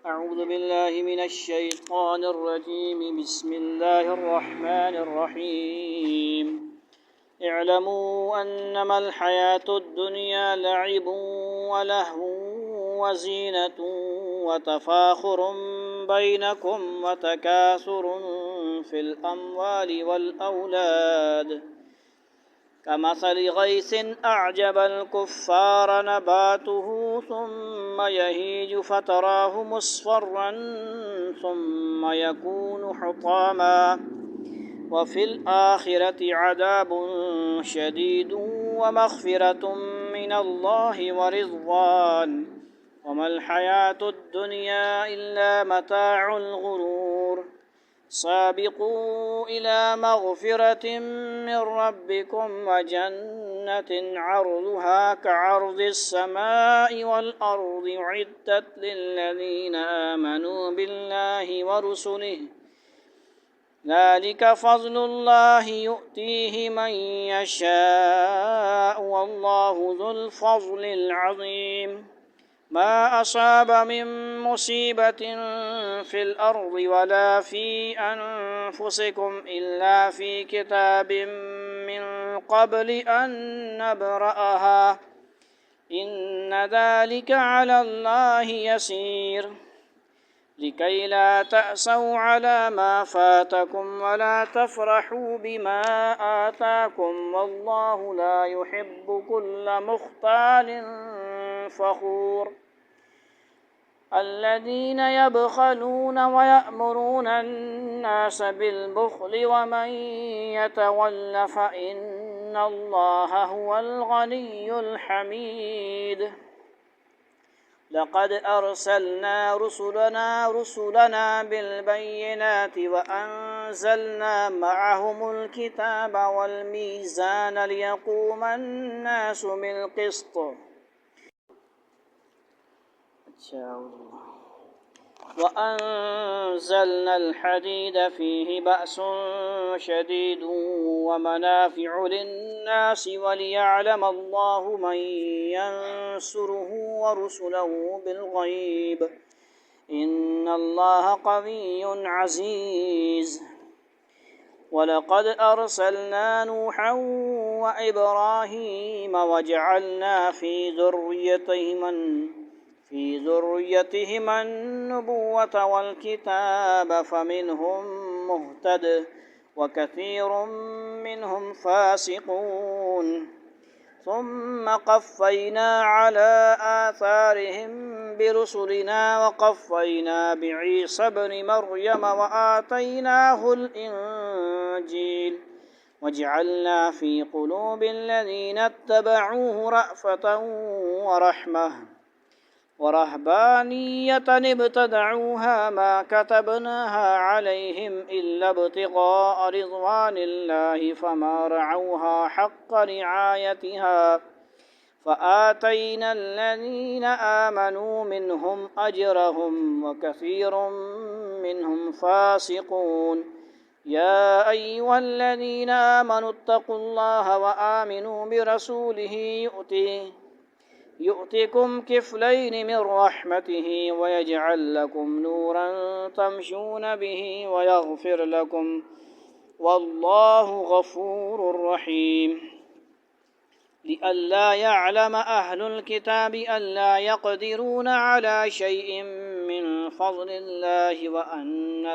أعوذ بالله من الشيطان الرجيم. بسم الله الرحمن الرحيم. اعلموا أنما الحياة الدنيا لعب ولهو وزينة وتفاخر بينكم وتكاثر في الأموال والأولاد كمثل غيث أعجب الكفار نباته ثم يهيج فتراه مصفرا ثم يكون حطاما وفي الآخرة عذاب شديد ومغفرة من الله ورضوان وما الحياة الدنيا إلا متاع الغرور. سابقوا إلى مغفرة من ربكم وجنة عرضها كعرض السماء والأرض أعدت للذين آمنوا بالله ورسله ذلك فضل الله يؤتيه من يشاء والله ذو الفضل العظيم. ما أصاب من مصيبة في الأرض ولا في أنفسكم إلا في كتاب من قبل أن نبرأها إن ذلك على الله يسير. لكي لا تأسوا على ما فاتكم ولا تفرحوا بما آتاكم والله لا يحب كل مختال فخور. الذين يبخلون ويأمرون الناس بالبخل ومن يتول فإن الله هو الغني الحميد. لقد أرسلنا رسلنا بالبينات وأنزلنا معهم الكتاب والميزان ليقوم الناس بالقسط. وأنزلنا الحديد فيه بأس شديد ومنافع للناس وليعلم الله من ينصره ورسله بالغيب إن الله قوي عزيز. ولقد أرسلنا نوحا وإبراهيم وجعلنا في ذريتهما النبوة والكتاب فمنهم مهتد وكثير منهم فاسقون. ثم قفينا على آثارهم برسلنا وقفينا بعيسى ابن مريم وآتيناه الإنجيل وجعلنا في قلوب الذين اتبعوه رأفة ورحمة ورهبانية ابتدعوها ما كتبناها عليهم إلا ابتغاء رضوان الله فما رعوها حق رعايتها فآتينا الذين آمنوا منهم أجرهم وكثير منهم فاسقون. يا أيها الذين آمنوا اتقوا الله وآمنوا برسوله يؤتكم كفلين من رحمته ويجعل لكم نورا تمشون به ويغفر لكم والله غفور رحيم. لئلا يعلم أهل الكتاب ألا يقدرون على شيء من فضل الله وأن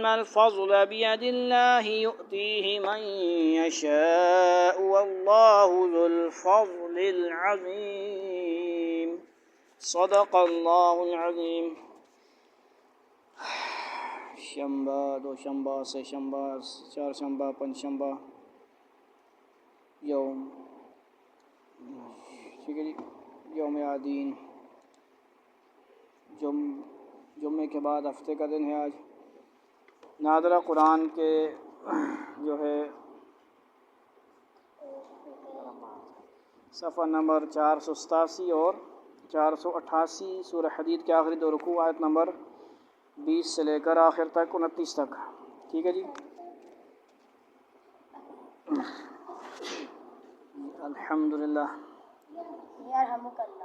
الفضل بيد الله يؤتيه من يشاء والله ذو الفضل العظيم. صدق الله العظيم. شنبہ دو شنبہ سے شنبہ چار شنبہ پنج شنبہ یوم یوم آدین جمعے کے بعد ہفتے کا دن ہے آج. نادرہ قرآن کے جو ہے صفحہ نمبر 487 اور 488 سورہ حدید کے آخری دو رکوع آیت نمبر 20 سے لے کر آخر تک 29 تک. ٹھیک ہے جی. الحمدللہ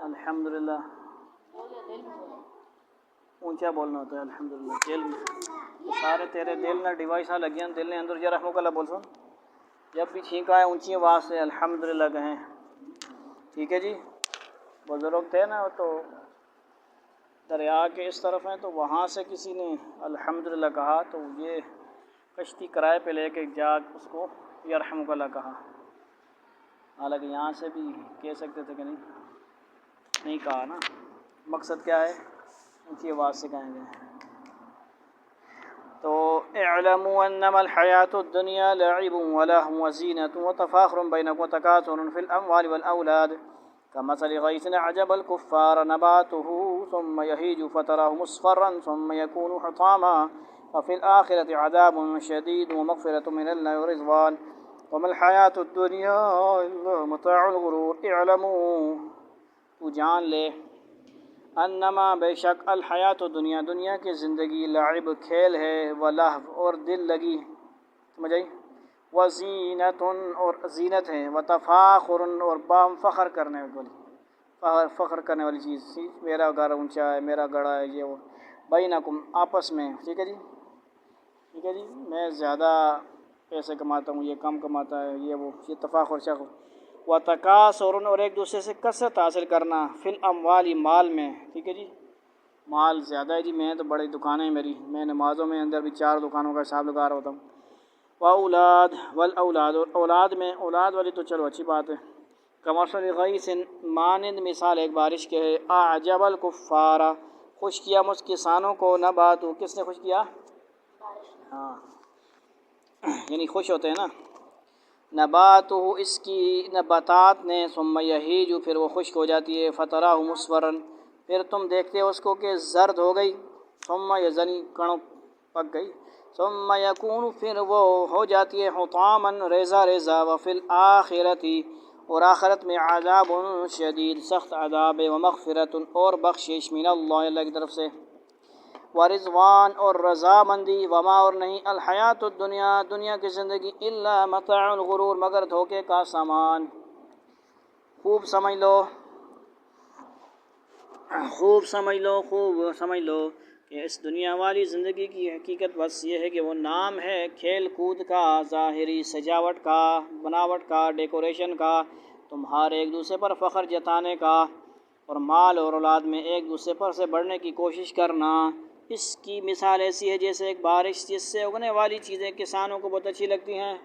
الحمدللہ اونچا بولنا ہوتا ہے الحمدللہ دل میں سارے تیرے دل نہ ڈیوائساں لگی ہیں دل نے اندر جا رحمک اللہ بول سن جب بھی چھینکا ہے اونچی آواز سے الحمدللہ کہیں ٹھیک ہے جی بزرگ تھے نا تو دریا کے اس طرف ہیں تو وہاں سے کسی نے الحمدللہ کہا تو یہ کشتی کرائے پہ لے کے جا اس کو یرحمک اللہ کہا حالانکہ یہاں سے بھی کہہ سکتے تھے کہ نہیں کہا نا مقصد کیا ہے اونچی آواز سے کہیں گے تو اعلموا انما الحیات الدنیا لعب ولهو وزینة وتفاخر بینکم وتکاثر فی الاموال والاولاد كمثل غیث اعجب الكفار نباته ثم یہیج فتراه مصفرا ثم یکون حطاما وفی الآخرة عذاب شدید ومغفرة من اللہ ورضوان وما الحیات الدنیا الا متاع الغرور اعلموا تو جان لے انما بے شک الحیات و دنیا کی زندگی لعب کھیل ہے ولہو اور دل لگی سمجھ آئی وزینت اور زینت ہے وتفاخر اور بام فخر کرنے والی چیز میرا گھر اونچا ہے میرا گڑھا ہے یہ وہ بینکم آپس میں ٹھیک ہے جی میں زیادہ پیسے کماتا ہوں یہ کم کماتا ہے یہ تفاخر شخص وتکاثر اور ایک دوسرے سے کثرت حاصل کرنا فی الاموال مال میں ٹھیک ہے جی مال زیادہ ہے جی میں تو بڑی دکانیں ہیں میری میں نمازوں میں اندر بھی 4 دکانوں کا حساب لگا رہا ہوتا ہوں والاولاد اور اولاد میں اولاد والی تو چلو اچھی بات ہے کمثل غیث مانند مثال ایک بارش کے ہے اعجب الکفار خوش کیا مجھ کسانوں کو نباتو کس نے خوش کیا ہاں یعنی خوش ہوتے ہیں نا نباتہ اس کی نباتات نے ثم یہیج پھر وہ خشک ہو جاتی ہے فتراہ مصفرا پھر تم دیکھتے ہو اس کو کہ زرد ہو گئی ثم یزنی کڑوں پک گئی ثم یکون پھر وہ ہو جاتی ہے حطاما ریزہ ریزہ وفی الآخرت اور آخرت میں عذاب شدید سخت عذاب ومغفرت اور بخشش من اللہ کی طرف سے ورضوان اور رضامندی وما اور نہیں الحیات دنیا کی زندگی الا متاع الغرور مگر دھوکے کا سامان خوب سمجھ لو کہ اس دنیا والی زندگی کی حقیقت بس یہ ہے کہ وہ نام ہے کھیل کود کا ظاہری سجاوٹ کا بناوٹ کا ڈیکوریشن کا تمہارے ایک دوسرے پر فخر جتانے کا اور مال اور اولاد میں ایک دوسرے پر سے بڑھنے کی کوشش کرنا اس کی مثال ایسی ہے جیسے ایک بارش جس سے اگنے والی چیزیں کسانوں کو بہت اچھی لگتی ہیں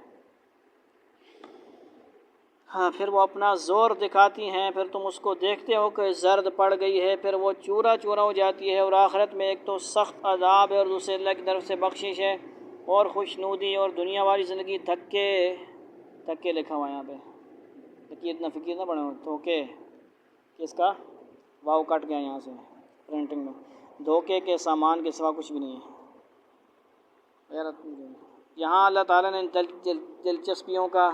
ہاں پھر وہ اپنا زور دکھاتی ہیں پھر تم اس کو دیکھتے ہو کہ زرد پڑ گئی ہے پھر وہ چورا چورا ہو جاتی ہے اور آخرت میں ایک تو سخت عذاب ہے اور دوسرے اللہ کی طرف سے بخشش ہے اور خوشنودی اور دنیا والی زندگی دھکے لکھا ہوا یہاں پہ دیکھیے اتنا فکر نہ پڑے دھوکے کس کا واو کٹ گیا یہاں سے پرنٹنگ میں دھوکے کے سامان کے سوا کچھ بھی نہیں ہے یہاں اللہ تعالیٰ نے دلچسپیوں کا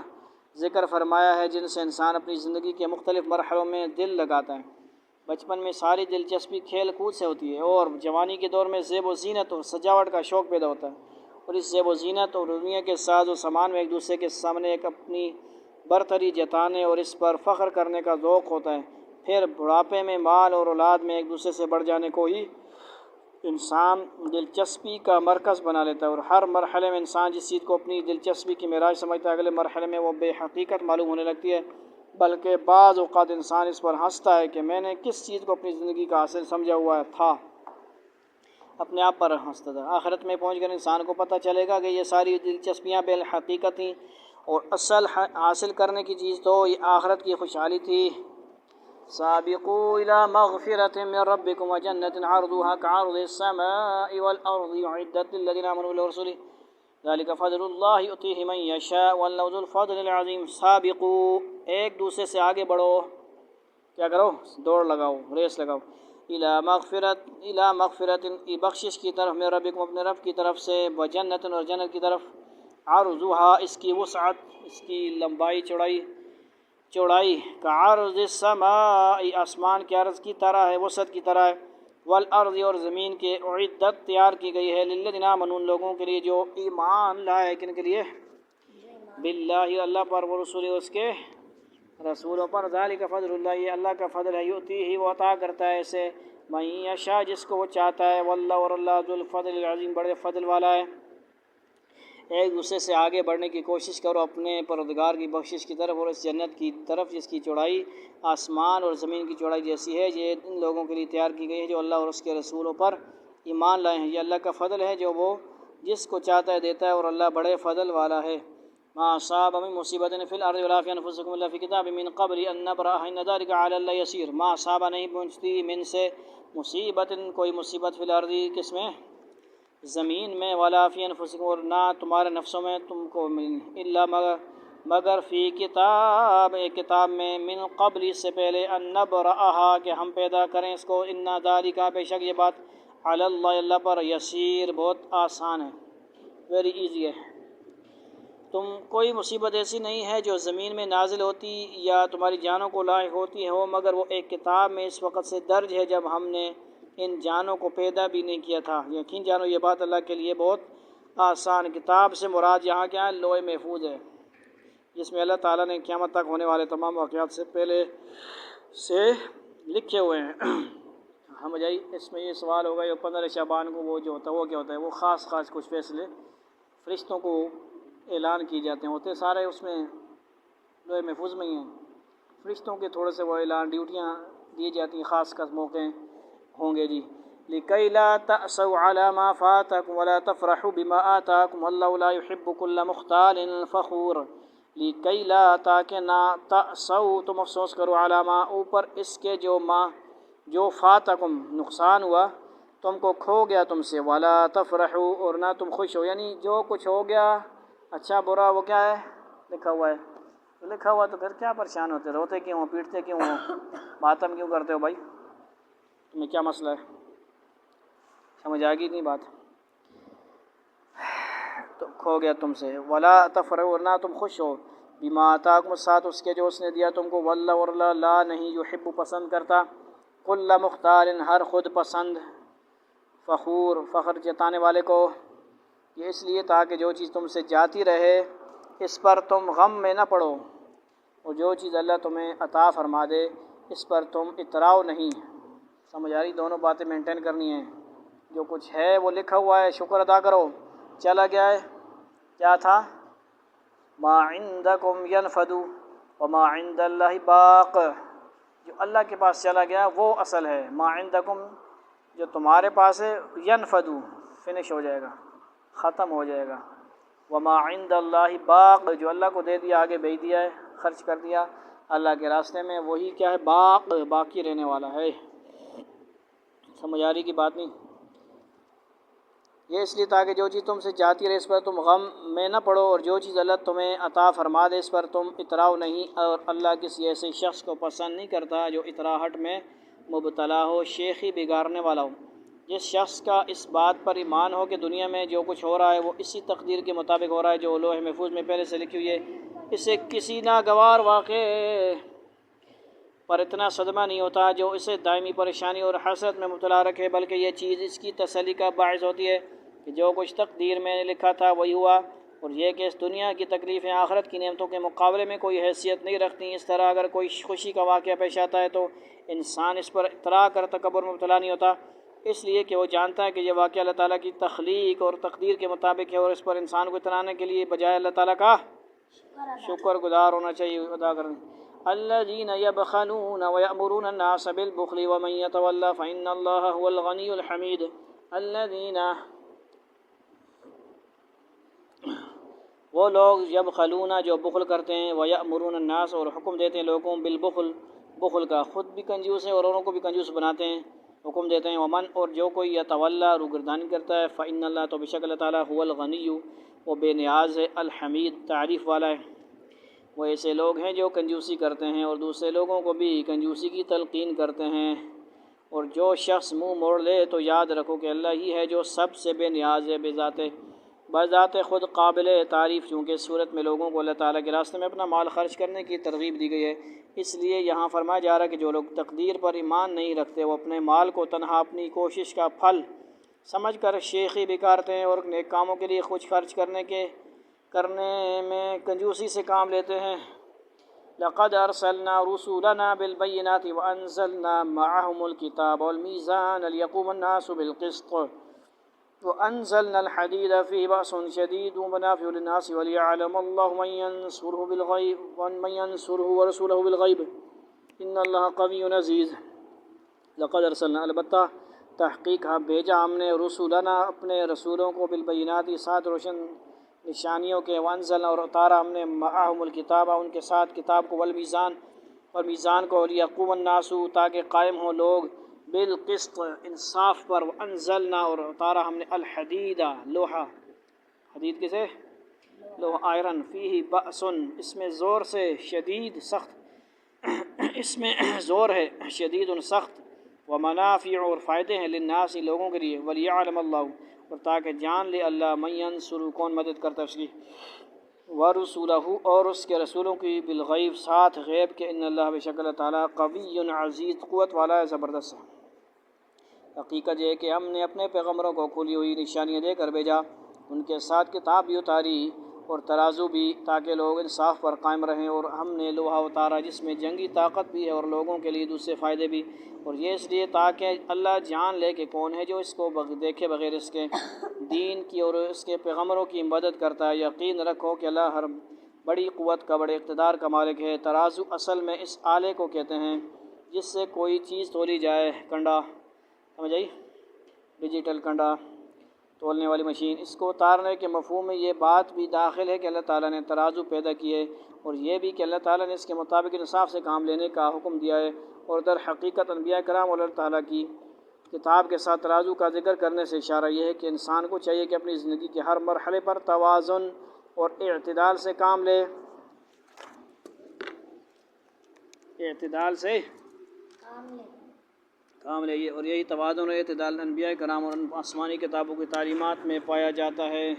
ذکر فرمایا ہے جن سے انسان اپنی زندگی کے مختلف مرحلوں میں دل لگاتا ہے بچپن میں ساری دلچسپی کھیل کود سے ہوتی ہے اور جوانی کے دور میں زیب و زینت اور سجاوٹ کا شوق پیدا ہوتا ہے اور اس زیب و زینت اور دنیا کے ساز و سامان میں ایک دوسرے کے سامنے ایک اپنی برتری جتانے اور اس پر فخر کرنے کا ذوق ہوتا ہے پھر بڑھاپے میں مال اور اولاد میں ایک دوسرے سے بڑھ جانے کو ہی انسان دلچسپی کا مرکز بنا لیتا ہے اور ہر مرحلے میں انسان جس چیز کو اپنی دلچسپی کی معراج سمجھتا ہے اگلے مرحلے میں وہ بے حقیقت معلوم ہونے لگتی ہے بلکہ بعض اوقات انسان اس پر ہنستا ہے کہ میں نے کس چیز کو اپنی زندگی کا حاصل سمجھا ہوا تھا اپنے آپ پر ہنستا تھا آخرت میں پہنچ کر انسان کو پتہ چلے گا کہ یہ ساری دلچسپیاں بے حقیقت تھیں اور اصل حاصل کرنے کی چیز تو یہ آخرت کی خوشحالی تھی سابقوا إلى مغفرة من ربكم وجنة عرضها كعرض السماء والأرض أعدت للذين آمنوا بالله ورسوله ذلك فضل الله يؤتيه من يشاء والله ذو الفضل العظيم سابقوا ایک دوسرے سے آگے بڑھو کیا کرو دوڑ لگاؤ ریس لگاؤ الى مغفرت بخشش کی طرف من ربکم اپنے رب کی طرف سے وجنت اور جنت کی طرف عرضها اس کی وسعت اس کی لمبائی چوڑائی کا عرض السماء آسمان کے عرض کی طرح ہے وسعت کی طرح ہے والارض اور زمین کے اعدت تیار کی گئی ہے للذین آمنوا ان لوگوں کے لیے جو ایمان لائے کن کے لیے باللہ اللہ پر ورسولہ اس کے رسولوں پر، ذالک فضل اللہ، یہ اللہ کا فضل ہے، یؤتی ہی، وہ عطا کرتا ہے اسے، من یشاء، جس کو وہ چاہتا ہے، واللہ، اور اللہ ذو الفضل العظیم، بڑے فضل والا ہے۔ ایک دوسرے سے آگے بڑھنے کی کوشش کرو اپنے پروردگار کی بخشش کی طرف اور اس جنت کی طرف جس کی چوڑائی آسمان اور زمین کی چوڑائی جیسی ہے۔ یہ ان لوگوں کے لیے تیار کی گئی ہے جو اللہ اور اس کے رسولوں پر ایمان لائے ہیں۔ یہ اللہ کا فضل ہے جو وہ جس کو چاہتا ہے دیتا ہے، اور اللہ بڑے فضل والا ہے۔ ما اصاب من مصیبت فی الارض ولا فی انفسکم الا فی کتاب من قبل ان نبرأها ان ذلک علی اللہ یسیر۔ ما اصاب، نہیں پہنچتی، من سے مصیبت، کوئی مصیبت، فی الارض، کس میں، زمین میں، ولا فی انفسکم، اور نہ تمہارے نفسوں میں تم کو، الا مگر فی کتاب، ایک کتاب میں، من قبل، اس سے پہلے، ان نبرأها، کہ ہم پیدا کریں اس کو، ان ذالک، بے شک یہ بات، علی اللہ، اللہ پر، یسیر، بہت آسان ہے، ویری ایزی ہے۔ تم کوئی مصیبت ایسی نہیں ہے جو زمین میں نازل ہوتی یا تمہاری جانوں کو لاحق ہوتی ہو، مگر وہ ایک کتاب میں اس وقت سے درج ہے جب ہم نے ان جانوں کو پیدا بھی نہیں کیا تھا۔ یقین جانو یہ بات اللہ کے لیے بہت آسان۔ کتاب سے مراد یہاں کیا ہے؟ لوح محفوظ ہے، جس میں اللہ تعالیٰ نے قیامت تک ہونے والے تمام واقعات سے پہلے سے لکھے ہوئے ہیں۔ ہم جائی اس میں یہ سوال ہوگا، یہ 15 شعبان کو وہ جو ہوتا ہے وہ کیا ہوتا ہے؟ وہ خاص کچھ فیصلے فرشتوں کو اعلان کی جاتے ہیں، ہوتے سارے اس میں لوح محفوظ میں ہی ہیں۔ فرشتوں کے تھوڑے سے وہ اعلان، ڈیوٹیاں دی جاتی ہیں، خاص موقع ہوں گے جی۔ لِكَيْ لَا تَأْسَوْا عَلَى مَا فَاتَكُمْ وَلَا تَفْرَحُوا بِمَا آتَاكُمْ وَاللَّهُ لَا يُحِبُّ كُلَّ مُخْتَالٍ فَخُورٍ۔ لِكَيْ لَا، تاکہ نہ، تَأْسَوْا، تم افسوس کرو، عَلَى مَا، اوپر اس کے، جو فاتکم، نقصان ہوا، تم کو کھو گیا تم سے، وَلَا تَفْرَحُوا، اور نہ تم خوش ہو، یعنی جو کچھ ہو گیا اچھا برا وہ کیا ہے؟ لکھا ہوا ہے، تو لکھا ہوا تو پھر کیا پریشان ہوتے، روتے کیوں ہو، پیٹتے کیوں ہو، ماتم کیوں کرتے ہو بھائی؟ تمہیں کیا مسئلہ ہے؟ سمجھ آ گئی نہیں بات؟ تو کھو گیا تم سے، ولا تفرحوا، اور نہ تم خوش ہو، بما آتاکم، ساتھ اس کے جو اس نے دیا تم کو، واللہ، اور اللہ، لا، نہیں، یحب، پسند کرتا، کل مختار، ہر خود پسند، فخور، فخر جتانے والے کو۔ یہ اس لیے تاکہ جو چیز تم سے جاتی رہے اس پر تم غم میں نہ پڑو، اور جو چیز اللہ تمہیں عطا فرما دے اس پر تم اتراؤ نہیں۔ سمجھ آ رہی؟ دونوں باتیں مینٹین کرنی ہیں۔ جو کچھ ہے وہ لکھا ہوا ہے، شکر ادا کرو، چلا گیا ہے، کیا تھا؟ ما عندکم ینفد وما عند اللہ باق، جو اللہ کے پاس چلا گیا وہ اصل ہے۔ ما عندکم، جو تمہارے پاس ہے، ینفد، فنش ہو جائے گا، ختم ہو جائے گا، وما عند اللہ باق، جو اللہ کو دے دیا، آگے بھیج دیا ہے، خرچ کر دیا اللہ کے راستے میں، وہی کیا ہے؟ باق، باقی رہنے والا ہے۔ سمجھ آ رہی کی بات نہیں؟ یہ اس لیے تاکہ جو چیز تم سے جاتی رہے اس پر تم غم میں نہ پڑو، اور جو چیز اللہ تمہیں عطا فرما دے اس پر تم اتراؤ نہیں، اور اللہ کسی ایسے شخص کو پسند نہیں کرتا جو اتراہٹ میں مبتلا ہو، شیخی بگاڑنے والا ہو۔ جس شخص کا اس بات پر ایمان ہو کہ دنیا میں جو کچھ ہو رہا ہے وہ اسی تقدیر کے مطابق ہو رہا ہے جو لوح محفوظ میں پہلے سے لکھی ہوئی ہے، اسے کسی ناگوار واقعے پر اتنا صدمہ نہیں ہوتا جو اسے دائمی پریشانی اور حسرت میں مبتلا رکھے، بلکہ یہ چیز اس کی تسلی کا باعث ہوتی ہے کہ جو کچھ تقدیر میں لکھا تھا وہی ہوا، اور یہ کہ اس دنیا کی تکلیفیں آخرت کی نعمتوں کے مقابلے میں کوئی حیثیت نہیں رکھتی۔ اس طرح اگر کوئی خوشی کا واقعہ پیش آتا ہے تو انسان اس پر اطراء کر تکبر میں مبتلا نہیں ہوتا، اس لیے کہ وہ جانتا ہے کہ یہ واقعہ اللہ تعالیٰ کی تخلیق اور تقدیر کے مطابق ہے، اور اس پر انسان کو اترانے کے لیے بجائے اللہ تعالیٰ کا شکر گزار ہونا چاہیے، ادا کرنا۔ الذین یبخلون ویأمرون الناس بالبخل ومن یتول فإن اللہ هو الغنی الحمید۔ الذین، وہ لوگ، یبخلون، جو بخل کرتے ہیں، ویأمرون الناس، اور حکم دیتے ہیں لوگوں، بالبخل، بخل کا، خود بھی کنجوس ہیں اور اوروں کو بھی کنجوس بناتے ہیں، حکم دیتے ہیں، ومن، اور جو کوئی یتولی، روگردانی کرتا ہے، فإن اللہ، تو بے شک اللہ تعالیٰ، هو الغنی، وہ بے نیاز ہے، الحمید، تعریف والا ہے۔ وہ ایسے لوگ ہیں جو کنجوسی کرتے ہیں اور دوسرے لوگوں کو بھی کنجوسی کی تلقین کرتے ہیں، اور جو شخص منہ موڑ لے تو یاد رکھو کہ اللہ ہی ہے جو سب سے بے نیاز ہے، بذات خود قابل تعریف، چونکہ اس صورت میں لوگوں کو اللہ تعالیٰ کے راستے میں اپنا مال خرچ کرنے کی ترغیب دی گئی ہے۔ اس لیے یہاں فرمایا جا رہا ہے کہ جو لوگ تقدیر پر ایمان نہیں رکھتے وہ اپنے مال کو تنہا اپنی کوشش کا پھل سمجھ کر شیخی بگاڑتے ہیں، اور نیک کاموں کے لیے کچھ خرچ کرنے میں کنجوسی سے کام لیتے ہیں، لقد ارسلنا رسولنا بالبينات وانزلنا معهم الكتاب والميزان ليقوم الناس بالقسط وانزلنا الحديد فيه بأس شديد ومنافع للناس وليعلم الله من ينصره بالغيب ومن ينصره ورسوله بالغيب ان اللہ قوی عزیز۔ لقد ارسلنا البتہ تحقیق بھیجا ہم نے رسولنا اپنے رسولوں کو بالبینات ساتھ روشن نشانیوں کے، وانزلنا اور اتارا ہم نے معہم الکتاب ان کے ساتھ کتاب کو، والمیزان اور میزان کو، لیقوم الناس تاکہ قائم ہوں لوگ، بالقسط انصاف پر، وانزلنا اور اتارا ہم نے الحدید لوہا، حدید کسے؟ لوہا آئرن، فیہ بأس اس میں زور سے، شدید سخت اس میں زور ہے، شدید سخت، ومنافع اور فائدے ہیں، للناس لوگوں کے لیے، ولیعلم اللہ اور تاکہ جان لے اللہ، من ینصر کون مدد کرتا ہے اس کی، ورسولہ اور اس کے رسولوں کی، بالغیب ساتھ غیب کے، ان اللہ بے شک اللہ تعالیٰ قوی عزیز قوت والا ہے، زبردست ہے۔ حقیقت یہ ہے کہ ہم نے اپنے پیغمبروں کو کھلی ہوئی نشانیاں دے کر بھیجا، ان کے ساتھ کتاب بھی اتاری اور ترازو بھی، تاکہ لوگ انصاف پر قائم رہیں، اور ہم نے لوہا اتارا جس میں جنگی طاقت بھی ہے اور لوگوں کے لیے دوسرے فائدے بھی، اور یہ اس لیے تاکہ اللہ جان لے کہ کون ہے جو اس کو دیکھے بغیر اس کے دین کی اور اس کے پیغمبروں کی مدد کرتا ہے۔ یقین رکھو کہ اللہ ہر بڑی قوت کا، بڑے اقتدار کا مالک ہے۔ ترازو اصل میں اس آلے کو کہتے ہیں جس سے کوئی چیز تولی جائے، کنڈا، سمجھ آئی؟ ڈیجیٹل کنڈا تولنے والی مشین۔ اس کو اتارنے کے مفہوم میں یہ بات بھی داخل ہے کہ اللہ تعالیٰ نے ترازو پیدا کیے، اور یہ بھی کہ اللہ تعالیٰ نے اس کے مطابق انصاف سے کام لینے کا حکم دیا ہے، اور در حقیقت انبیاء کرام اور اللہ تعالیٰ کی کتاب کے ساتھ ترازو کا ذکر کرنے سے اشارہ یہ ہے کہ انسان کو چاہیے کہ اپنی زندگی کے ہر مرحلے پر توازن اور اعتدال سے کام لے، اعتدال سے کام لے، اور یہی توازن اور اعتدال انبیاء کرام اور آسمانی کتابوں کی تعلیمات میں پایا جاتا ہے۔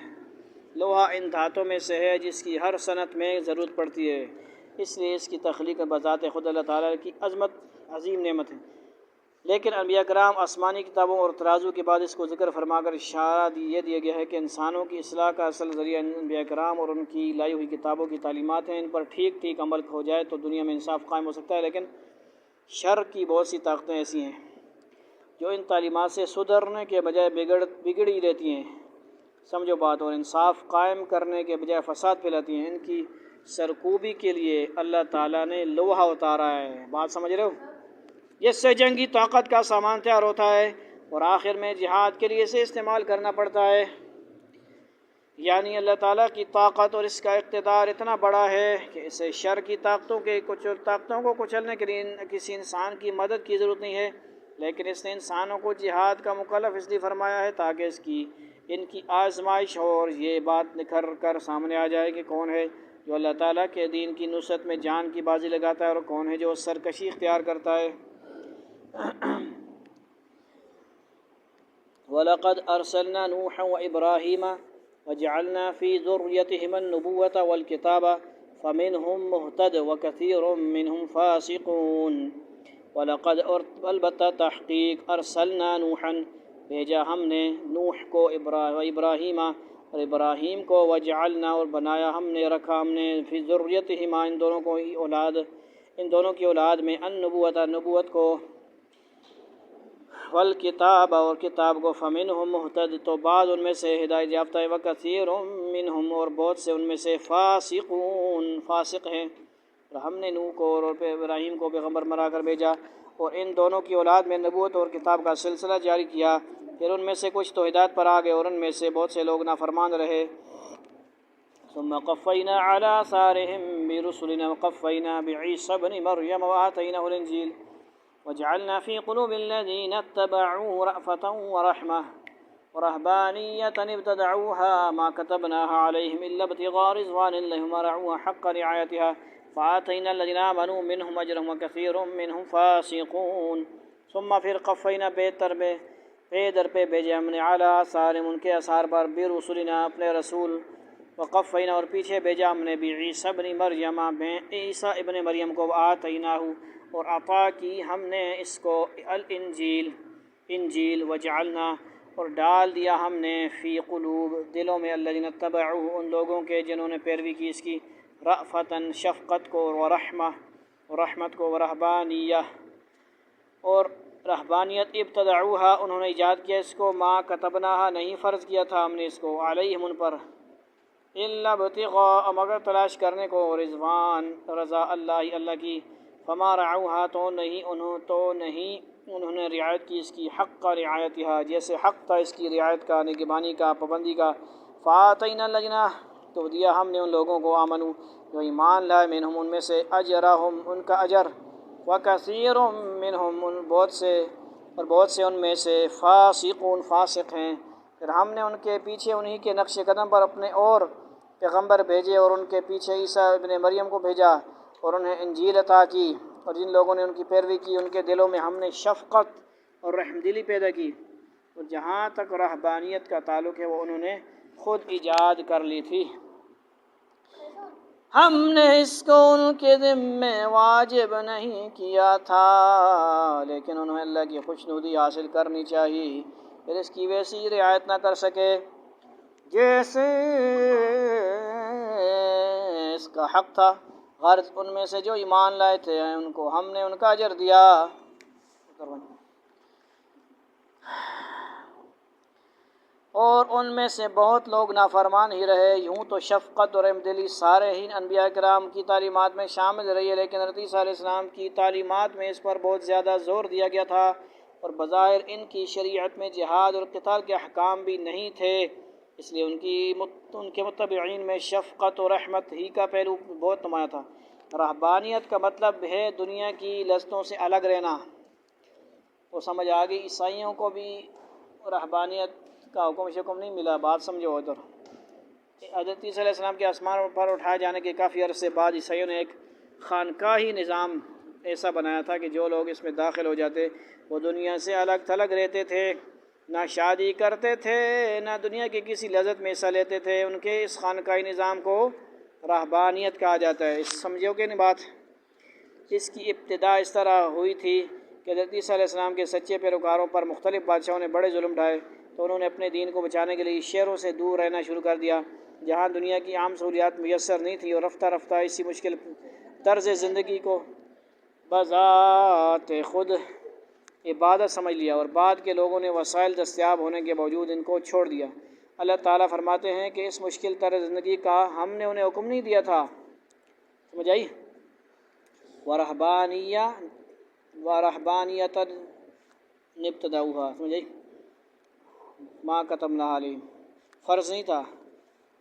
لوہا ان دھاتوں میں سے ہے جس کی ہر صنعت میں ضرورت پڑتی ہے، اس لیے اس کی تخلیق بذات خود اللہ تعالیٰ کی عظیم نعمت ہے، لیکن انبیاء کرام آسمانی کتابوں اور ترازو کے بعد اس کو ذکر فرما کر اشارہ یہ دیا گیا ہے کہ انسانوں کی اصلاح کا اصل ذریعہ انبیاء کرام اور ان کی لائی ہوئی کتابوں کی تعلیمات ہیں۔ ان پر ٹھیک ٹھیک عمل ہو جائے تو دنیا میں انصاف قائم ہو سکتا ہے، لیکن شر کی بہت سی طاقتیں ایسی ہیں جو ان تعلیمات سے سدھرنے کے بجائے بگڑی رہتی ہیں، سمجھو بات، اور انصاف قائم کرنے کے بجائے فساد پھیلاتی ہیں۔ ان کی سرکوبی کے لیے اللہ تعالیٰ نے لوہا اتارا ہے، بات سمجھ رہے ہو، جس سے جنگی طاقت کا سامان تیار ہوتا ہے اور آخر میں جہاد کے لیے اسے استعمال کرنا پڑتا ہے۔ یعنی اللہ تعالیٰ کی طاقت اور اس کا اقتدار اتنا بڑا ہے کہ اسے شر کی طاقتوں کو کچلنے کے لیے کسی انسان کی مدد کی ضرورت نہیں ہے، لیکن اس نے انسانوں کو جہاد کا مکلف اس لیے فرمایا ہے تاکہ ان کی آزمائش ہو، اور یہ بات نکھر کر سامنے آ جائے کہ کون ہے جو اللہ تعالیٰ کے دین کی نصرت میں جان کی بازی لگاتا ہے اور کون ہے جو سرکشی اختیار کرتا ہے۔ وَلَقَدْ أَرْسَلْنَا نُوحًا وَإِبْرَاهِيمَ وَجَعَلْنَا فِي ذُرِّيَّتِهِمَا النُّبُوَّةَ وَالْكِتَابَ فَمِنْهُمْ مُهْتَدٍ وَكَثِيرٌ مِّنْهُمْ فَاسِقُونَ۔ وَلَقَدْ البتہ تحقیق ارسلنا نوحًا بھیجا ہم نے نوح کو، ابراہیم اور ابراہیم کو، وجعلنا اور بنایا ہم نے، رکھا ہم نے، فی ذریتہما ان دونوں کی اولاد میں، النبوۃ نبوت کو، والکتاب اور کتاب کو، فمنہم مہتد تو بعض ان میں سے ہدایت یافتہ ہے، وکثیر منہم اور بہت سے ان میں سے فاسقون فاسق ہیں۔ اور ہم نے نوح کو اور ابراہیم کو پیغمبر بنا کر بھیجا، اور ان دونوں کی اولاد میں نبوت اور کتاب کا سلسلہ جاری کیا، پھر ان میں سے کچھ تو ہدایت پر آ گئے اور ان میں سے بہت سے لوگ نافرمان رہے۔ ثم قفینا علی آثارہم برسلنا وقفینا بعیسی ابن مریم وآتیناہ الانجیل وجعلنا في قلوب الذين اتبعوه رأفة ورحمة ورهبانية ابتدعوها ما كتبناها عليهم إلا ابتغاء رضوان الله ورعوها حق رعايتها فآتينا الذين آمنوا منهم أجرهم وكثير منهم فاسقون۔ ثم پھر قفینا در پہ بھیجے ہم نے علی آثارہم ان کے آثار پر، برسلنا اپنے رسول، وقفینا اور پیچھے بھیجا ہم نے، بعیسی ابن مریم عیسیٰ ابن مریم کو، آتیناہ اور عطا کی ہم نے اس کو، انجیل، وجعلنا اور ڈال دیا ہم نے، فی قلوب دلوں میں، الذین اتبعوہ ان لوگوں کے جنہوں نے پیروی کی اس کی، رأفتاً شفقت کو، ورحمہ رحمت کو، ورہبانیہ اور رہبانیت ابتدعوہا انہوں نے ایجاد کیا اس کو، ما کتبناہا نہیں فرض کیا تھا ہم نے اس کو، علیہم ان پر، الا ابتغاء مگر تلاش کرنے کو، رضوان رضا اللہ اللہ کی، فما رعوہا تو نہیں انہوں نے رعایت کی اس کی، حق کا رعایتہا جیسے حق تھا اس کی رعایت کا، نگہبانی کا، پابندی کا، فآتینا الذین تو دیا ہم نے ان لوگوں کو آمنو جو ایمان لائے، منہم ان میں سے، اجرہم ان کا اجر، وکثیر منہم بہت سے ان میں سے، فاسقون فاسق ہیں۔ پھر ہم نے ان کے پیچھے انہی کے نقش قدم پر اپنے اور پیغمبر بھیجے، اور ان کے پیچھے عیسیٰ ابن مریم کو بھیجا، اور انہیں انجیل عطا کی، اور جن لوگوں نے ان کی پیروی کی ان کے دلوں میں ہم نے شفقت اور رحم دلی پیدا کی۔ اور جہاں تک رہبانیت کا تعلق ہے وہ انہوں نے خود ایجاد کر لی تھی، ہم نے اس کو ان کے ذمے واجب نہیں کیا تھا، لیکن انہیں اللہ کی خوشنودی حاصل کرنی چاہیے، پھر اس کی ویسی رعایت نہ کر سکے جیسے اس کا حق تھا۔ غرض ان میں سے جو ایمان لائے تھے ان کو ہم نے ان کا اجر دیا، اور ان میں سے بہت لوگ نافرمان ہی رہے۔ یوں تو شفقت اور رحمدلی سارے ہی انبیاء کرام کی تعلیمات میں شامل رہی ہے، لیکن حضرت عیسیٰ علیہ السلام کی تعلیمات میں اس پر بہت زیادہ زور دیا گیا تھا، اور بظاہر ان کی شریعت میں جہاد اور قتال کے احکام بھی نہیں تھے، اس لیے ان کے متبعین میں شفقت اور رحمت ہی کا پہلو بہت نمایاں تھا۔ رہبانیت کا مطلب ہے دنیا کی لذتوں سے الگ رہنا، وہ سمجھ آ گئی۔ عیسائیوں کو بھی رہبانیت کا حکم نہیں ملا، بات سمجھو ادھر۔ حضرت عیسیٰ علیہ السلام کے آسمان پر اٹھائے جانے کے کافی عرصے بعد عیسائیوں نے ایک خانقاہی نظام ایسا بنایا تھا کہ جو لوگ اس میں داخل ہو جاتے وہ دنیا سے الگ تھلگ رہتے تھے، نہ شادی کرتے تھے، نہ دنیا کی کسی لذت میں حصہ لیتے تھے۔ ان کے اس خانقاہی نظام کو رہبانیت کہا جاتا ہے۔ سمجھو کہ نہیں بات؟ اس کی ابتدا اس طرح ہوئی تھی کہ حضرت عیسیٰ علیہ السلام کے سچے پیروکاروں پر مختلف بادشاہوں نے بڑے ظلم ڈھائے، تو انہوں نے اپنے دین کو بچانے کے لیے شہروں سے دور رہنا شروع کر دیا جہاں دنیا کی عام سہولیات میسر نہیں تھی، اور رفتہ رفتہ اسی مشکل طرز زندگی کو بذات خود عبادت سمجھ لیا، اور بعد کے لوگوں نے وسائل دستیاب ہونے کے باوجود ان کو چھوڑ دیا۔ اللہ تعالیٰ فرماتے ہیں کہ اس مشکل طرز زندگی کا ہم نے انہیں حکم نہیں دیا تھا، سمجھ آئی؟ ورہبانیت ابتدعوہا، سمجھ آئی؟ ما کتبنا علیہم فرض نہیں تھا،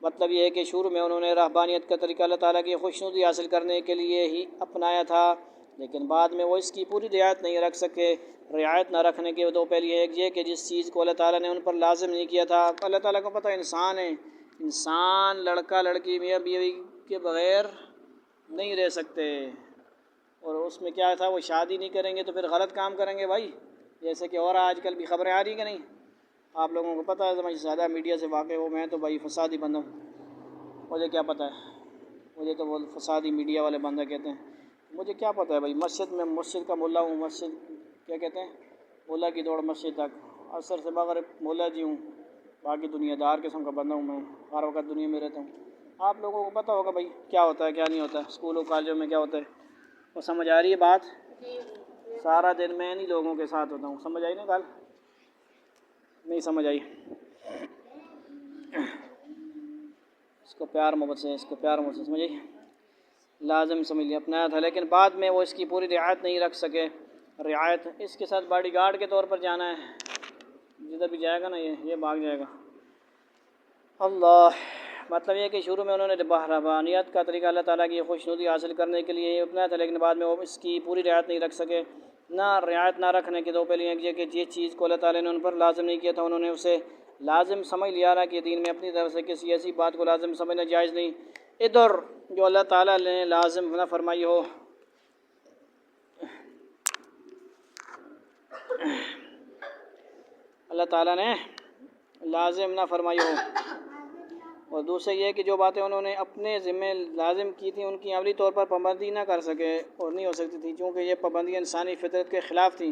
مطلب یہ ہے کہ شروع میں انہوں نے رہبانیت کا طریقہ اللہ تعالیٰ کی خوشنودی حاصل کرنے کے لیے ہی اپنایا تھا، لیکن بعد میں وہ اس کی پوری رعایت نہیں رکھ سکے۔ رعایت نہ رکھنے کے دو پہلو ایک یہ کہ جس چیز کو اللہ تعالیٰ نے ان پر لازم نہیں کیا تھا، اللہ تعالیٰ کو پتہ انسان ہے، انسان لڑکا لڑکی میاں بیوی کے بغیر نہیں رہ سکتے، اور اس میں کیا تھا وہ شادی نہیں کریں گے تو پھر غلط کام کریں گے بھائی، جیسے کہ اور آج کل بھی خبریں آ رہی کہ نہیں، آپ لوگوں کو پتہ ہے، میں زیادہ میڈیا سے واقع ہوں، میں تو بھائی فسادی بندہ ہوں، مجھے کیا پتہ ہے، مجھے تو وہ فسادی میڈیا والے بندہ کہتے ہیں، مجھے کیا پتہ ہے بھائی، مسجد کا ملا ہوں، مسجد کیا کہتے ہیں، ملا کی دوڑ مسجد تک، عصر سے مغرب مولا جی ہوں، باقی دنیا دار قسم کا بندہ ہوں، میں ہر وقت دنیا میں رہتا ہوں۔ آپ لوگوں کو پتہ ہوگا بھائی کیا ہوتا ہے کیا نہیں ہوتا ہے، اسکولوں کالجوں میں کیا ہوتا ہے، وہ سمجھ آ رہی ہے بات؟ سارا دن میں انہی لوگوں کے ساتھ ہوتا ہوں، سمجھ آئی نا گال؟ نہیں سمجھ آئی؟ اس کو پیار محبت سے سمجھ آئی؟ لازم سمجھ لیا، اپنایا تھا، لیکن بعد میں وہ اس کی پوری رعایت نہیں رکھ سکے۔ رعایت اس کے ساتھ باڈی گارڈ کے طور پر جانا ہے، جدھر بھی جائے گا نا یہ بھاگ جائے گا۔ اللہ مطلب یہ کہ شروع میں انہوں نے رہبانیت کا طریقہ اللہ تعالیٰ کی خوشنودی حاصل کرنے کے لیے اپنایا تھا، لیکن بعد میں وہ اس کی پوری رعایت نہیں رکھ سکے۔ نہ رعایت نہ رکھنے کے دو پہلو ایک یہ کہ جس چیز کو اللہ تعالیٰ نے ان پر لازم نہیں کیا تھا انہوں نے اسے لازم سمجھ لیا، نہ کہ دین میں اپنی طرف سے کسی ایسی بات کو لازم سمجھنا جائز نہیں ادھر جو اللہ تعالیٰ نے لازم نہ فرمائی ہو۔ اللہ تعالیٰ نے لازم نہ فرمائی ہو، اور دوسرے یہ کہ جو باتیں انہوں نے اپنے ذمے لازم کی تھیں ان کی عملی طور پر پابندی نہ کر سکے اور نہیں ہو سکتی تھی، چونکہ یہ پابندیاں انسانی فطرت کے خلاف تھیں،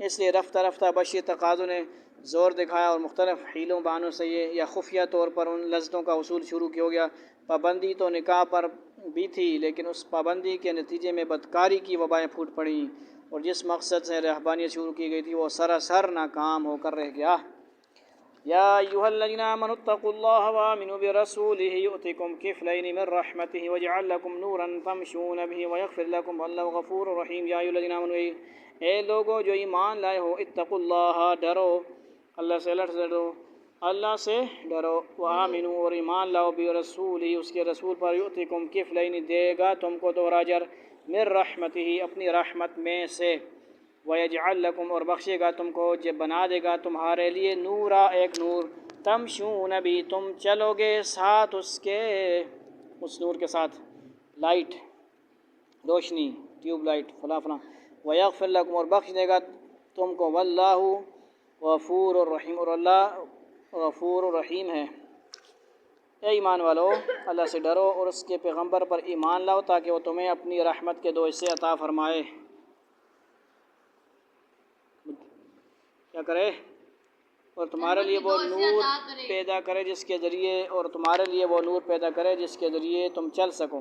اس لیے رفتہ رفتہ بشری تقاضوں نے زور دکھایا اور مختلف حیلوں بہانوں سے یہ یا خفیہ طور پر ان لذتوں کا حصول شروع ہو گیا پابندی تو نکاح پر بھی تھی، لیکن اس پابندی کے نتیجے میں بدکاری کی وبائیں پھوٹ پڑیں، اور جس مقصد سے رہبانیت شروع کی گئی تھی وہ سراسر ناکام ہو کر رہ گیا۔ یا ایھا الذین آمنوا اتقوا اللہ وآمنوا برسولہ یؤتکم کفلین من رحمتہ ویجعل لکم نورا تمشون بہ ویغفر لکم واللہ غفور رحیم۔ یا ایھا الذین آمنوا، اے لوگو جو ایمان لائے ہو، اتقوا اللہ، ڈرو اللہ سے، اللہ سے ڈرو، وآمنوا اور ایمان لاؤ، برسولہ اس کے رسول پر، یؤتکم کفلین دے گا تم کو دوہرا اجر، من رحمتہ اپنی رحمت میں سے، وَيَجْعَلْ لَكُمْ اور بخشے گا تم کو، جب بنا دے گا تمہارے لیے نورا ایک نور، تمشون بھی تم چلو گے ساتھ اس کے، اس نور کے ساتھ، لائٹ، روشنی، ٹیوب لائٹ فلاں فلاں، وَيَغْفِرْ لَكُمْ اور بخش دے گا تم کو، واللہ غفور الرحیم اور اللہ غفور الرحیم ہے۔ اے ایمان والو، اللہ سے ڈرو اور اس کے پیغمبر پر ایمان لاؤ تاکہ وہ تمہیں اپنی رحمت کے دو حصے عطا فرمائے۔ کیا کرے؟ اور تمہارے لیے وہ نور پیدا کرے جس کے ذریعے، اور تمہارے لیے وہ نور پیدا کرے جس کے ذریعے تم چل سکو،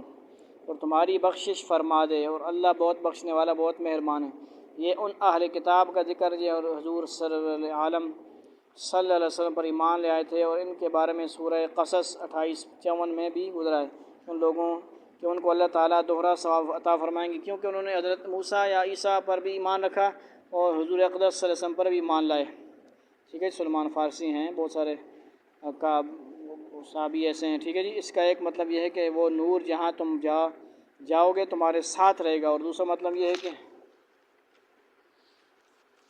اور تمہاری بخشش فرما دے، اور اللہ بہت بخشنے والا بہت مہربان ہے۔ یہ ان اہل کتاب کا ذکر جو اور حضور صلی اللہ علیہ وسلم پر ایمان لے آئے تھے، اور ان کے بارے میں سورہ قصص 28-54 میں بھی گزرا ہے، ان لوگوں کہ ان کو اللہ تعالیٰ دوہرا ثواب عطا فرمائیں گے، کیونکہ انہوں نے حضرت موسیٰ یا عیسیٰ پر بھی ایمان رکھا اور حضور اقدس صلی اللہ علیہ وسلم پر بھی ایمان لائے۔ ٹھیک ہے، سلمان فارسی ہیں، بہت سارے صحابی ایسے ہیں۔ ٹھیک ہے جی، اس کا ایک مطلب یہ ہے کہ وہ نور جہاں تم جاؤ گے تمہارے ساتھ رہے گا، اور دوسرا مطلب یہ ہے کہ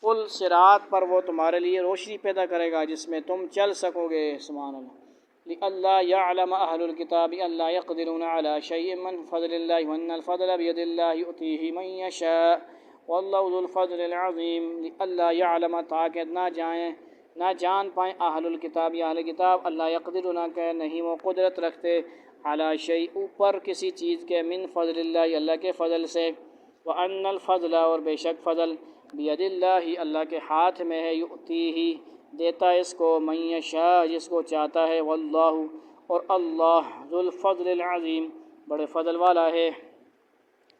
پل صراط پر وہ تمہارے لیے روشنی پیدا کرے گا جس میں تم چل سکو گے۔ سبحان اللہ۔ لِأَلَّا يَعْلَمَ أَهْلُ الْكِتَابِ أَلَّا يَقْدِرُونَ عَلَى شَيْءٍ مِّن فَضْلِ اللَّهِ وَأَنَّ الْفَضْلَ بِيَدِ اللَّهِ يُؤْتِيهِ مَن يَشَاءُ وَاللَّهُ ذُو الْفَضْلِ الْعَظِيمِ۔ لِأَلَّا يَعْلَمَ تاکہ نہ جان پائیں اہل الکتاب یا اہل کتاب، اللہ یقدرون کہ نہیں وہ قدرت رکھتے، علی شیء اوپر کسی چیز کے، من فضل اللہ اللہ کے فضل سے، وَأَنَّ الْفَضْلَ اور بے شک فضل، بِيَدِ اللہ اللہ کے ہاتھ میں ہے، یؤتیہ دیتا ہے اس کو، من یشاء جس کو چاہتا ہے، واللہ اور اللہ، ذو الفضل العظیم بڑے فضل والا ہے۔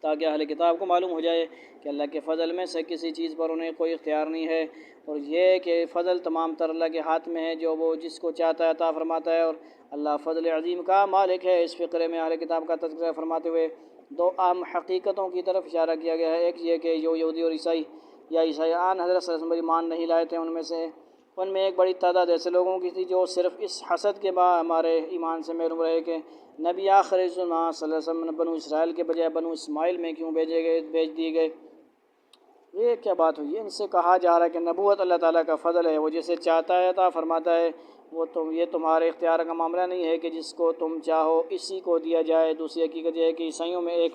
تاکہ اہل کتاب کو معلوم ہو جائے کہ اللہ کے فضل میں سے کسی چیز پر انہیں کوئی اختیار نہیں ہے، اور یہ کہ فضل تمام تر اللہ کے ہاتھ میں ہے، جو وہ جس کو چاہتا ہے عطا فرماتا ہے، اور اللہ فضل عظیم کا مالک ہے۔ اس فقرے میں اہل کتاب کا تذکرہ فرماتے ہوئے دو اہم حقیقتوں کی طرف اشارہ کیا گیا ہے۔ ایک یہ کہ جو یہودی اور عیسائی یا عیسائیان حضرت صلی اللہ علیہ وسلم پر ایمان نہیں لائے تھے، ان میں ایک بڑی تعداد ایسے لوگوں کی تھی جو صرف اس حسد کے بعد ہمارے ایمان سے محروم رہے کہ نبی آخر زمان صلی اللہ علیہ وسلم بنو اسرائیل کے بجائے بنو اسماعیل میں کیوں بھیج دیے گئے۔ یہ کیا بات ہوئی ہے؟ ان سے کہا جا رہا ہے کہ نبوت اللہ تعالیٰ کا فضل ہے، وہ جسے چاہتا ہے عطا فرماتا ہے، یہ تمہارے اختیار کا معاملہ نہیں ہے کہ جس کو تم چاہو اسی کو دیا جائے۔ دوسری حقیقت یہ ہے کہ عیسائیوں میں ایک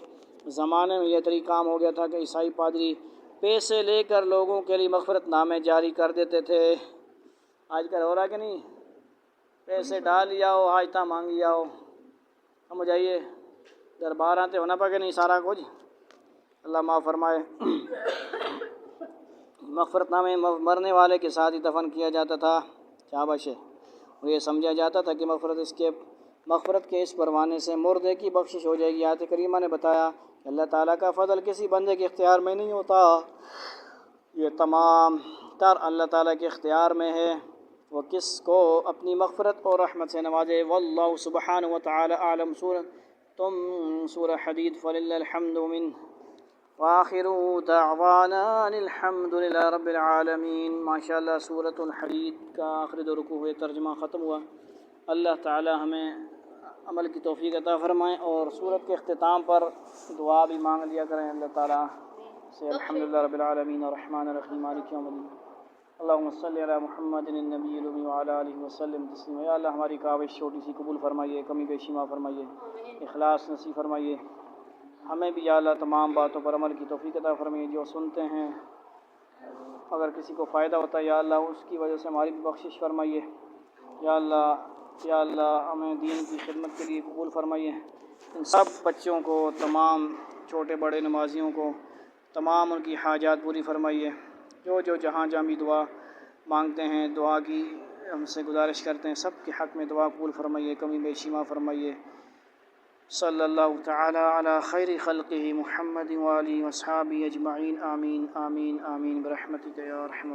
زمانے میں یہ طریقہ عام ہو گیا تھا کہ عیسائی پادری پیسے لے کر لوگوں کے لیے مغفرت نامے جاری کر دیتے تھے۔ آج کل ہو رہا کہ نہیں؟ پیسے ڈال آؤ، حاجتہ مانگی آؤ، سمجھ آئیے، دربار آتے ہونا پا کہ نہیں سارا کچھ، اللہ معاف فرمائے۔ مغفرت نامے مرنے والے کے ساتھ ہی دفن کیا جاتا تھا، شاباش ہے، اور یہ سمجھا جاتا تھا کہ مغفرت کے اس پروانے سے مردے کی بخشش ہو جائے گی۔ آیت کریمہ نے بتایا کہ اللہ تعالیٰ کا فضل کسی بندے کے اختیار میں نہیں ہوتا، یہ تمام تر اللہ تعالیٰ کے اختیار میں ہے، وہ کس کو اپنی مغفرت اور رحمت سے نوازے۔ واللہ سبحانہ وتعالی اعلم۔ سورہ حدید، فللہ الحمد منہ وآخر دعوانا الحمد للہ رب العالمین۔ ماشاءاللہ سورۃ الحدید کا آخری دو رکوع ہوئے، ترجمہ ختم ہوا۔ اللہ تعالی ہمیں عمل کی توفیق عطا فرمائیں، اور سورت کے اختتام پر دعا بھی مانگ لیا کریں اللہ تعالیٰ سے۔ الحمدللہ رب العالمین الرحمن الرحیم مالک یوم الدین، اللہم صلی علی محمد النبی الأمی وعلی آلہ وسلم تسلیما۔ یا اللہ ہماری کاوش چھوٹی سی قبول فرمائیے، کمی بیشی معاف فرمائیے، اخلاص نصیب فرمائیے۔ ہمیں بھی یا اللہ تمام باتوں پر عمل کی توفیق عطا فرمائیے، جو سنتے ہیں اگر کسی کو فائدہ ہوتا ہے یا اللہ اس کی وجہ سے ہماری بھی بخشش فرمائیے۔ یا اللہ ہمیں دین کی خدمت کے لیے قبول فرمائیے۔ ان سب بچوں کو، تمام چھوٹے بڑے نمازیوں کو، تمام ان کی حاجات پوری فرمائیے۔ جو جہاں بھی دعا مانگتے ہیں، دعا کی ہم سے گزارش کرتے ہیں، سب کے حق میں دعا قبول فرمائیے، کمی بیشی معاف فرمائیے۔ صلی اللہ تعالی علی خیر خلقہ محمد وآلہ وصحابہ اجمعین آمین آمین آمین برحمتک یا ارحم الراحمین.